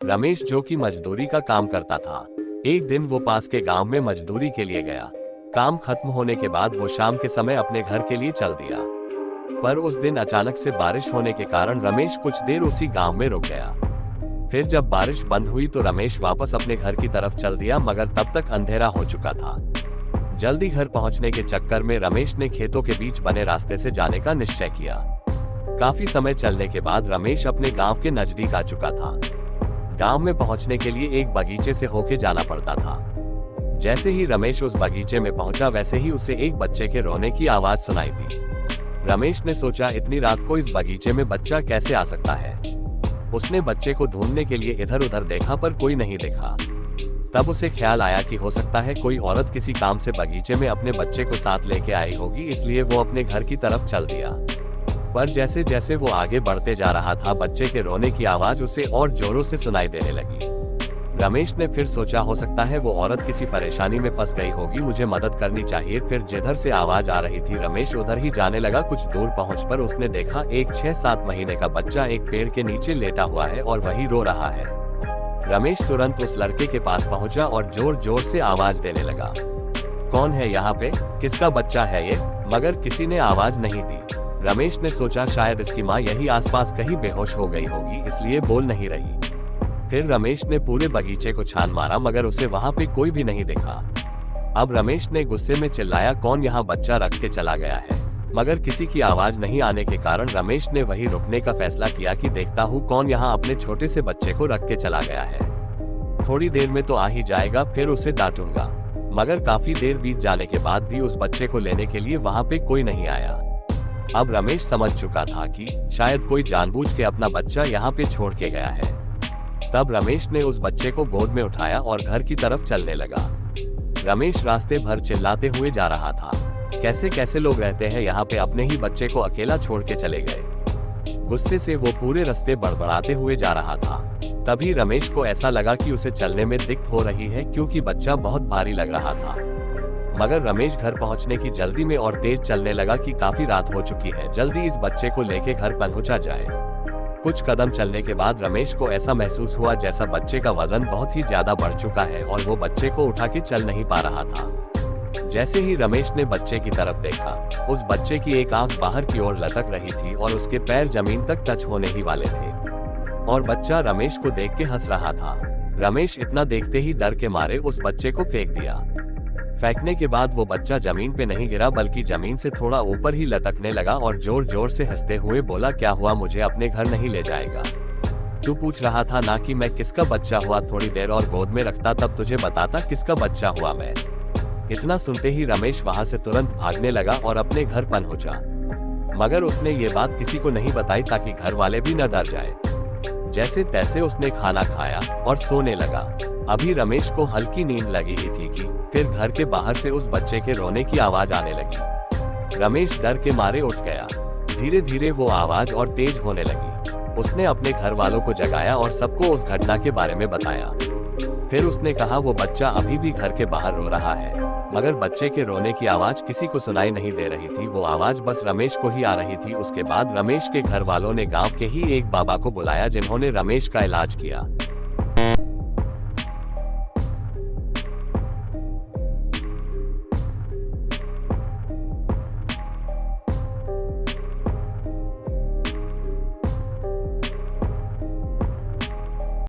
रमेश जो कि मजदूरी का काम करता था, एक दिन वो पास के गांव में मजदूरी के लिए गया। काम खत्म होने के बाद वो शाम के समय अपने घर के लिए चल दिया। पर उस दिन अचानक से बारिश होने के कारण रमेश कुछ देर उसी गांव में रुक गया। फिर जब बारिश बंद हुई तो रमेश वापस अपने घर की तरफ चल दिया, मगर तब तक अंधेरा हो चुका था। जल्दी घर पहुंचने के चक्कर में रमेश ने खेतों के बीच बने रास्ते से जाने का निश्चय किया। काफी समय चलने के बाद रमेश अपने गांव के नजदीक आ चुका था। गांव में पहुंचने के लिए एक बगीचे से होके जाना पड़ता था। जैसे ही रमेश उस बगीचे में पहुंचा, वैसे ही उसे एक बच्चे के रोने की आवाज सुनाई दी। रमेश ने सोचा, इतनी रात को इस बगीचे में बच्चा कैसे आ सकता है। उसने बच्चे को ढूंढने के लिए इधर उधर देखा पर कोई नहीं देखा। तब उसे ख्याल आया कि हो सकता है कोई औरत किसी काम से बगीचे में अपने बच्चे को साथ लेके आई होगी, इसलिए वो अपने घर की तरफ चल दिया। पर जैसे जैसे वो आगे बढ़ते जा रहा था, बच्चे के रोने की आवाज उसे और जोरों से सुनाई देने लगी। रमेश ने फिर सोचा, हो सकता है वो औरत किसी परेशानी में फंस गई होगी, मुझे मदद करनी चाहिए। फिर जिधर से आवाज आ रही थी रमेश उधर ही जाने लगा। कुछ दूर पहुंचकर उसने देखा एक 6-7 महीने का बच्चा एक पेड़ के नीचे लेटा हुआ है और वही रो रहा है। रमेश तुरंत उस लड़के के पास पहुंचा और जोर जोर से आवाज देने लगा, कौन है यहाँ पे, किसका बच्चा है ये? मगर किसी ने आवाज नहीं दी। रमेश ने सोचा शायद इसकी माँ यही आसपास कहीं बेहोश हो गई होगी, इसलिए बोल नहीं रही। फिर रमेश ने पूरे बगीचे को छान मारा, मगर उसे वहाँ पे कोई भी नहीं दिखा। अब रमेश ने गुस्से में चिल्लाया, कौन यहाँ बच्चा रख के चला गया है? मगर किसी की आवाज नहीं आने के कारण रमेश ने वहीं रुकने का फैसला किया कि देखता हूँ कौन यहाँ अपने छोटे से बच्चे को रख के चला गया है। थोड़ी देर में तो आ ही जाएगा, फिर उसे डांटूंगा। मगर काफी देर बीत जाने के बाद भी उस बच्चे को लेने के लिए वहाँ पे कोई नहीं आया। अब रमेश समझ चुका था कि शायद कोई जानबूझ के अपना बच्चा यहाँ पे छोड़ के गया है। तब रमेश ने उस बच्चे को गोद में उठाया और घर की तरफ चलने लगा। रमेश रास्ते भर चिल्लाते हुए जा रहा था, कैसे कैसे लोग रहते हैं यहाँ पे, अपने ही बच्चे को अकेला छोड़ के चले गए। गुस्से से वो पूरे रास्ते बड़बड़ाते हुए जा रहा था। तभी रमेश को ऐसा लगा कि उसे चलने में दिक्कत हो रही है, क्योंकि बच्चा बहुत भारी लग रहा था। मगर रमेश घर पहुंचने की जल्दी में और तेज चलने लगा कि काफी रात हो चुकी है, जल्दी इस बच्चे को लेके घर पहुंचा जाए। कुछ कदम चलने के बाद रमेश को ऐसा महसूस हुआ जैसा बच्चे का वजन बहुत ही ज्यादा बढ़ चुका है और वो बच्चे को उठा के चल नहीं पा रहा था। जैसे ही रमेश ने बच्चे की तरफ देखा, उस बच्चे की एक आंख बाहर की ओर लटक रही थी और उसके पैर जमीन तक टच होने ही वाले थे और बच्चा रमेश को देख के हंस रहा था। रमेश इतना देखते ही डर के मारे उस बच्चे को फेंक दिया। फेंकने के बाद वो बच्चा जमीन पे नहीं गिरा, बल्कि जमीन से थोड़ा ऊपर ही लटकने लगा और जोर जोर से हंसते हुए बोला, क्या हुआ, मुझे अपने घर नहीं ले जाएगा? तू पूछ रहा था ना कि मैं किसका बच्चा हुआ, थोड़ी देर और गोद में रखता तब तुझे बताता किसका बच्चा हुआ मैं। इतना सुनते ही रमेश वहां से तुरंत भागने लगा और अपने घर पहुंचा। मगर उसने ये बात किसी को नहीं बताई ताकि घर वाले भी न डर जाए। जैसे तैसे उसने खाना खाया और सोने लगा। अभी रमेश को हल्की नींद लगी ही थी कि फिर घर के बाहर से उस बच्चे के रोने की आवाज आने लगी। रमेश डर के मारे उठ गया। धीरे धीरे वो आवाज और तेज होने लगी। उसने अपने घर वालों को जगाया और सबको उस घटना के बारे में बताया। फिर उसने कहा, वो बच्चा अभी भी घर के बाहर रो रहा है, मगर बच्चे के रोने की आवाज किसी को सुनाई नहीं दे रही थी। वो आवाज बस रमेश को ही आ रही थी। उसके बाद रमेश के घर वालों ने गांव के ही एक बाबा को बुलाया, जिन्होंने रमेश का इलाज किया।